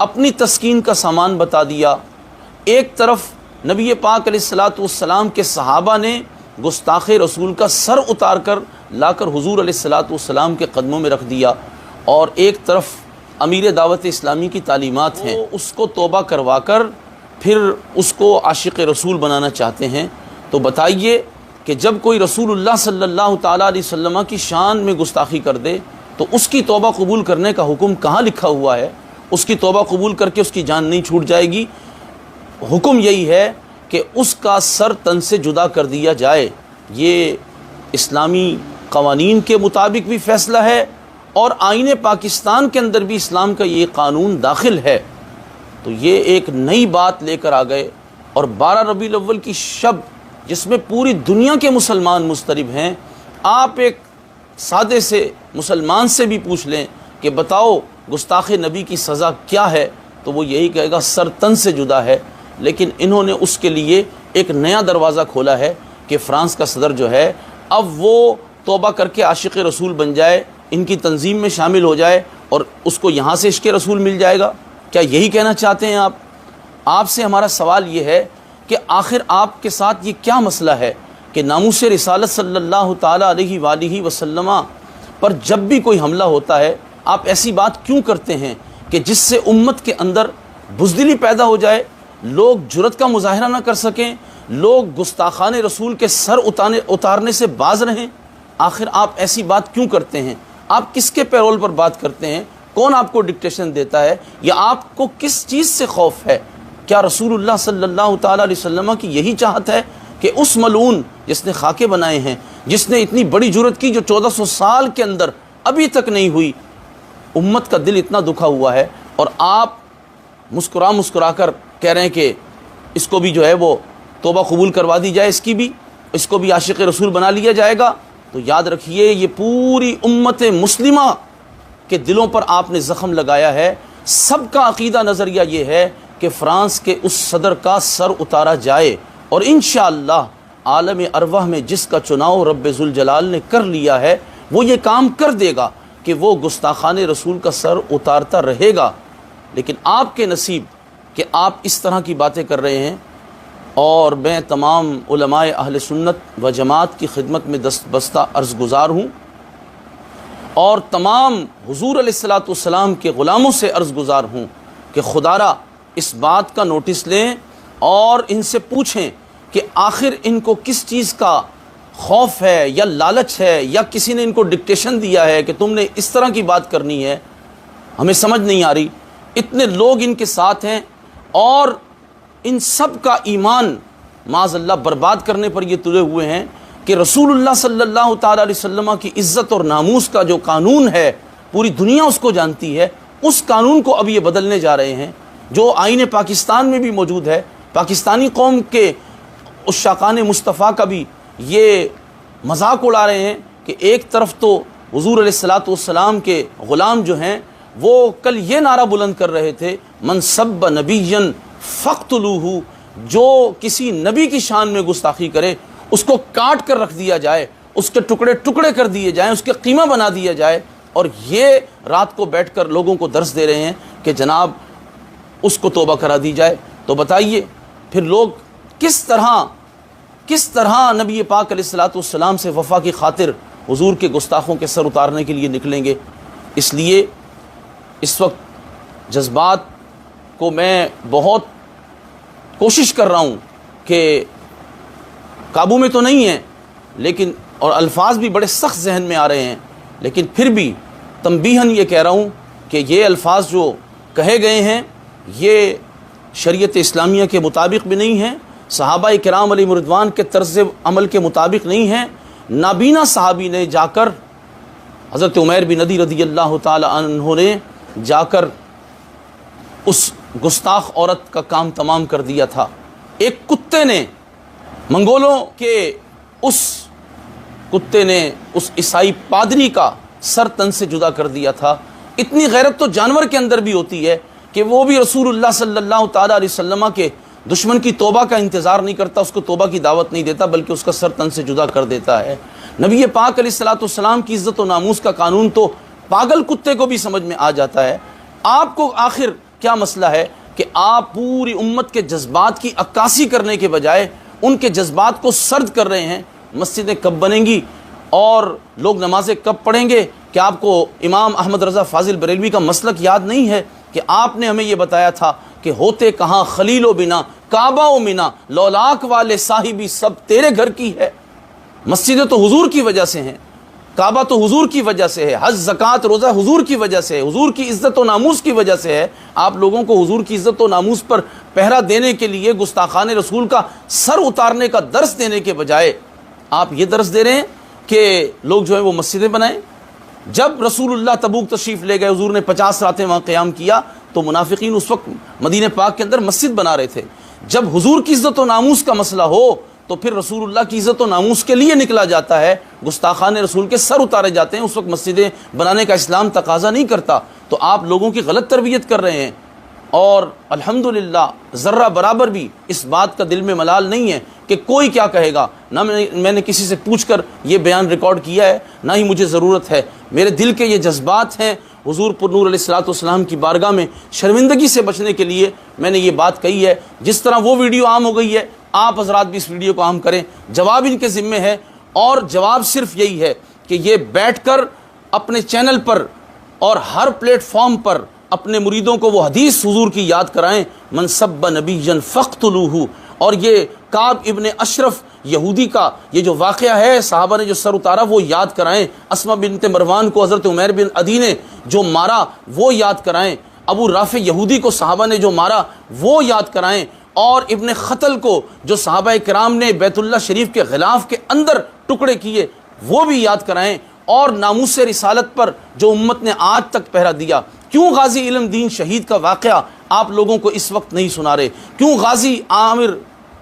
اپنی تسکین کا سامان بتا دیا، ایک طرف نبی پاک علیہ الصلاۃ والسلام کے صحابہ نے گستاخ رسول کا سر اتار کر لا کر حضور علیہ الصلاۃ والسلام کے قدموں میں رکھ دیا، اور ایک طرف امیر دعوت اسلامی کی تعلیمات ہیں، اس کو توبہ کروا کر پھر اس کو عاشق رسول بنانا چاہتے ہیں۔ تو بتائیے کہ جب کوئی رسول اللہ صلی اللہ تعالیٰ علیہ وسلم کی شان میں گستاخی کر دے تو اس کی توبہ قبول کرنے کا حکم کہاں لکھا ہوا ہے؟ اس کی توبہ قبول کر کے اس کی جان نہیں چھوٹ جائے گی؟ حکم یہی ہے کہ اس کا سر تن سے جدا کر دیا جائے۔ یہ اسلامی قوانین کے مطابق بھی فیصلہ ہے، اور آئین پاکستان کے اندر بھی اسلام کا یہ قانون داخل ہے۔ تو یہ ایک نئی بات لے کر آ گئے، اور 12 ربیع الاول کی شب جس میں پوری دنیا کے مسلمان مضطرب ہیں، آپ ایک سادے سے مسلمان سے بھی پوچھ لیں کہ بتاؤ گستاخ نبی کی سزا کیا ہے، تو وہ یہی کہے گا سر تن سے جدا ہے۔ لیکن انہوں نے اس کے لیے ایک نیا دروازہ کھولا ہے کہ فرانس کا صدر جو ہے اب وہ توبہ کر کے عاشق رسول بن جائے، ان کی تنظیم میں شامل ہو جائے، اور اس کو یہاں سے عشق رسول مل جائے گا۔ کیا یہی کہنا چاہتے ہیں آپ؟ آپ سے ہمارا سوال یہ ہے کہ آخر آپ کے ساتھ یہ کیا مسئلہ ہے کہ ناموس رسالت صلی اللہ تعالیٰ علیہ وآلہ وسلم پر جب بھی کوئی حملہ ہوتا ہے آپ ایسی بات کیوں کرتے ہیں کہ جس سے امت کے اندر بزدلی پیدا ہو جائے، لوگ جرأت کا مظاہرہ نہ کر سکیں، لوگ گستاخان رسول کے سر اتارنے سے باز رہیں؟ آخر آپ ایسی بات کیوں کرتے ہیں؟ آپ کس کے پیرول پر بات کرتے ہیں؟ کون آپ کو ڈکٹیشن دیتا ہے؟ یا آپ کو کس چیز سے خوف ہے؟ کیا رسول اللہ صلی اللہ تعالیٰ علیہ وسلم کی یہی چاہت ہے کہ اس ملعون جس نے خاکے بنائے ہیں، جس نے اتنی بڑی جرأت کی جو 1400 سال کے اندر ابھی تک نہیں ہوئی، امت کا دل اتنا دکھا ہوا ہے، اور آپ مسکرا کر کہہ رہے ہیں کہ اس کو بھی جو ہے وہ توبہ قبول کروا دی جائے، اس کو بھی عاشق رسول بنا لیا جائے گا؟ تو یاد رکھیے یہ پوری امت مسلمہ کے دلوں پر آپ نے زخم لگایا ہے۔ سب کا عقیدہ نظریہ یہ ہے کہ فرانس کے اس صدر کا سر اتارا جائے، اور انشاءاللہ عالم ارواح میں جس کا چناؤ رب ذوالجلال نے کر لیا ہے وہ یہ کام کر دے گا کہ وہ گستاخان رسول کا سر اتارتا رہے گا۔ لیکن آپ کے نصیب کہ آپ اس طرح کی باتیں کر رہے ہیں، اور میں تمام علماء اہل سنت و جماعت کی خدمت میں دست بستہ عرض گزار ہوں، اور تمام حضور علیہ الصلاۃ والسلام کے غلاموں سے عرض گزار ہوں کہ خدا را اس بات کا نوٹس لیں اور ان سے پوچھیں کہ آخر ان کو کس چیز کا خوف ہے، یا لالچ ہے، یا کسی نے ان کو ڈکٹیشن دیا ہے کہ تم نے اس طرح کی بات کرنی ہے؟ ہمیں سمجھ نہیں آ رہی۔ اتنے لوگ ان کے ساتھ ہیں، اور ان سب کا ایمان معاذ اللہ برباد کرنے پر یہ تلے ہوئے ہیں کہ رسول اللہ صلی اللہ تعالیٰ علیہ وسلم کی عزت اور ناموس کا جو قانون ہے پوری دنیا اس کو جانتی ہے، اس قانون کو اب یہ بدلنے جا رہے ہیں، جو آئین پاکستان میں بھی موجود ہے۔ پاکستانی قوم کے عشاقان مصطفیٰ کا بھی یہ مذاق اڑا رہے ہیں کہ ایک طرف تو حضور علیہ الصلاۃ والسلام کے غلام جو ہیں وہ کل یہ نعرہ بلند کر رہے تھے من سب نبیا فاقتلوہ، جو کسی نبی کی شان میں گستاخی کرے اس کو کاٹ کر رکھ دیا جائے، اس کے ٹکڑے ٹکڑے کر دیے جائیں، اس کے قیمہ بنا دیا جائے، اور یہ رات کو بیٹھ کر لوگوں کو درس دے رہے ہیں کہ جناب اس کو توبہ کرا دی جائے۔ تو بتائیے پھر لوگ کس طرح نبی پاک علیہ الصلاۃ والسلام سے وفا کی خاطر حضور کے گستاخوں کے سر اتارنے کے لیے نکلیں گے؟ اس لیے اس وقت جذبات کو میں بہت کوشش کر رہا ہوں کہ قابو میں تو نہیں ہیں، لیکن اور الفاظ بھی بڑے سخت ذہن میں آ رہے ہیں، لیکن پھر بھی تنبیہاً یہ کہہ رہا ہوں کہ یہ الفاظ جو کہے گئے ہیں یہ شریعت اسلامیہ کے مطابق بھی نہیں ہیں، صحابہ کرام علیہ رضوان کے طرز عمل کے مطابق نہیں ہیں۔ نابینا صحابی نے جا کر حضرت عمیر بن ندی رضی اللہ تعالی عنہ نے جا کر اس گستاخ عورت کا کام تمام کر دیا تھا۔ ایک کتے نے منگولوں کے اس کتے نے اس عیسائی پادری کا سر تن سے جدا کر دیا تھا۔ اتنی غیرت تو جانور کے اندر بھی ہوتی ہے کہ وہ بھی رسول اللہ صلی اللہ تعالیٰ علیہ وسلم کے دشمن کی توبہ کا انتظار نہیں کرتا، اس کو توبہ کی دعوت نہیں دیتا، بلکہ اس کا سر تن سے جدا کر دیتا ہے۔ نبی پاک علیہ الصلاۃ والسلام کی عزت و ناموس کا قانون تو پاگل کتے کو بھی سمجھ میں آ جاتا ہے۔ آپ کو آخر کیا مسئلہ ہے کہ آپ پوری امت کے جذبات کی عکاسی کرنے کے بجائے ان کے جذبات کو سرد کر رہے ہیں. مسجدیں کب بنیں گی اور لوگ نمازیں کب پڑھیں گے؟ کہ آپ کو امام احمد رضا فاضل بریلوی کا مسلک یاد نہیں ہے کہ آپ نے ہمیں یہ بتایا تھا کہ ہوتے کہاں خلیل و بنا کعبہ و منا لولاک والے صاحبی سب تیرے گھر کی ہے. مسجدیں تو حضور کی وجہ سے ہیں، کعبہ تو حضور کی وجہ سے ہے، حج زکوٰۃ روزہ حضور کی وجہ سے ہے، حضور کی عزت و ناموس کی وجہ سے ہے. آپ لوگوں کو حضور کی عزت و ناموس پر پہرا دینے کے لیے گستاخان رسول کا سر اتارنے کا درس دینے کے بجائے آپ یہ درس دے رہے ہیں کہ لوگ جو ہے وہ مسجدیں بنائیں. جب رسول اللہ تبوک تشریف لے گئے، حضور نے 50 راتیں وہاں قیام کیا، تو منافقین اس وقت مدینہ پاک کے اندر مسجد بنا رہے تھے. جب حضور کی عزت و ناموس کا مسئلہ ہو تو پھر رسول اللہ کی عزت و ناموس کے لیے نکلا جاتا ہے، گستاخان رسول کے سر اتارے جاتے ہیں. اس وقت مسجدیں بنانے کا اسلام تقاضا نہیں کرتا. تو آپ لوگوں کی غلط تربیت کر رہے ہیں، اور الحمدللہ ذرہ برابر بھی اس بات کا دل میں ملال نہیں ہے کہ کوئی کیا کہے گا. نہ میں نے کسی سے پوچھ کر یہ بیان ریکارڈ کیا ہے، نہ ہی مجھے ضرورت ہے. میرے دل کے یہ جذبات ہیں. حضور پر نور علیہ السلام کی بارگاہ میں شرمندگی سے بچنے کے لیے میں نے یہ بات کہی ہے. جس طرح وہ ویڈیو عام ہو گئی ہے، آپ حضرات بھی اس ویڈیو کو عام کریں. جواب ان کے ذمے ہے، اور جواب صرف یہی ہے کہ یہ بیٹھ کر اپنے چینل پر اور ہر پلیٹ فارم پر اپنے مریدوں کو وہ حدیث حضور کی یاد کرائیں، من سب نبیا فاقتلوہ. اور یہ کعب ابن اشرف یہودی کا یہ جو واقعہ ہے، صحابہ نے جو سر اتارا، وہ یاد کرائیں. اسما بنت مروان کو حضرت عمیر بن عدی نے جو مارا وہ یاد کرائیں. ابو رافع یہودی کو صحابہ نے جو مارا وہ یاد کرائیں. اور ابن خطل کو جو صحابہ کرام نے بیت اللہ شریف کے غلاف کے اندر ٹکڑے کیے وہ بھی یاد کرائیں. اور ناموس رسالت پر جو امت نے آج تک پہرا دیا. کیوں غازی علم دین شہید کا واقعہ آپ لوگوں کو اس وقت نہیں سنا رہے؟ کیوں غازی عامر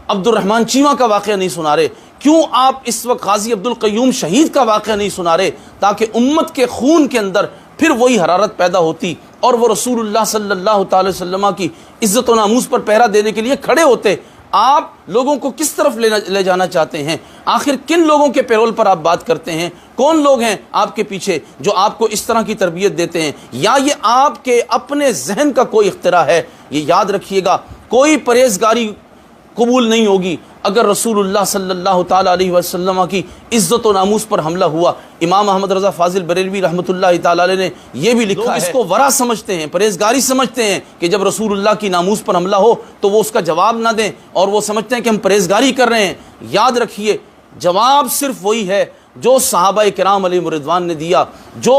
عبد الرحمن چیمہ کا واقعہ نہیں سنا رہے؟ کیوں آپ اس وقت غازی عبد القیوم شہید کا واقعہ نہیں سنا رہے؟ تاکہ امت کے خون کے اندر پھر وہی حرارت پیدا ہوتی اور وہ رسول اللہ صلی اللہ تعالی وسلم کی عزت و ناموس پر پہرا دینے کے لیے کھڑے ہوتے. آپ لوگوں کو کس طرف لے جانا چاہتے ہیں؟ آخر کن لوگوں کے پیرول پر آپ بات کرتے ہیں؟ کون لوگ ہیں آپ کے پیچھے جو آپ کو اس طرح کی تربیت دیتے ہیں؟ یا یہ آپ کے اپنے ذہن کا کوئی اختراع ہے؟ یہ یاد رکھیے گا، کوئی پرہیزگاری قبول نہیں ہوگی اگر رسول اللہ صلی اللہ تعالی علیہ وسلم کی عزت و ناموس پر حملہ ہوا. امام احمد رضا فاضل بریلوی رحمۃ اللہ تعالی علیہ نے یہ بھی لکھا ہے. اس کو ورع سمجھتے ہیں، پرہیزگاری سمجھتے ہیں کہ جب رسول اللہ کی ناموس پر حملہ ہو تو وہ اس کا جواب نہ دیں، اور وہ سمجھتے ہیں کہ ہم پرہیزگاری کر رہے ہیں. یاد رکھیے، جواب صرف وہی ہے جو صحابہ کرام علیہم رضوان نے دیا، جو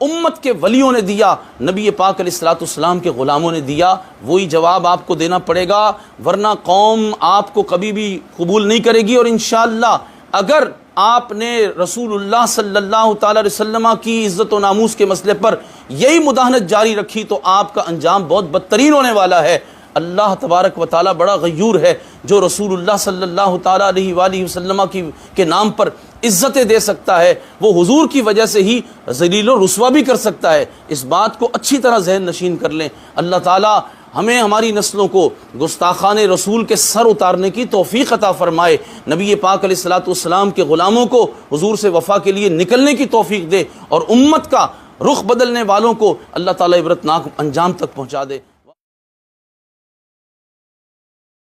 امت کے ولیوں نے دیا، نبی پاک علیہ الصلوۃ والسلام کے غلاموں نے دیا. وہی جواب آپ کو دینا پڑے گا، ورنہ قوم آپ کو کبھی بھی قبول نہیں کرے گی. اور انشاءاللہ اگر آپ نے رسول اللہ صلی اللہ تعالی علیہ وسلم کی عزت و ناموس کے مسئلے پر یہی مداہنت جاری رکھی تو آپ کا انجام بہت بدترین ہونے والا ہے. اللہ تبارک و تعالیٰ بڑا غیور ہے، جو رسول اللہ صلی اللہ تعالیٰ علیہ وآلہ وسلم کے نام پر عزتیں دے سکتا ہے، وہ حضور کی وجہ سے ہی ذلیل و رسوا بھی کر سکتا ہے. اس بات کو اچھی طرح ذہن نشین کر لیں. اللہ تعالیٰ ہمیں ہماری نسلوں کو گستاخان رسول کے سر اتارنے کی توفیق عطا فرمائے. نبی پاک علیہ الصلوۃ والسلام کے غلاموں کو حضور سے وفا کے لیے نکلنے کی توفیق دے، اور امت کا رخ بدلنے والوں کو اللہ تعالیٰ عبرتناک انجام تک پہنچا دے.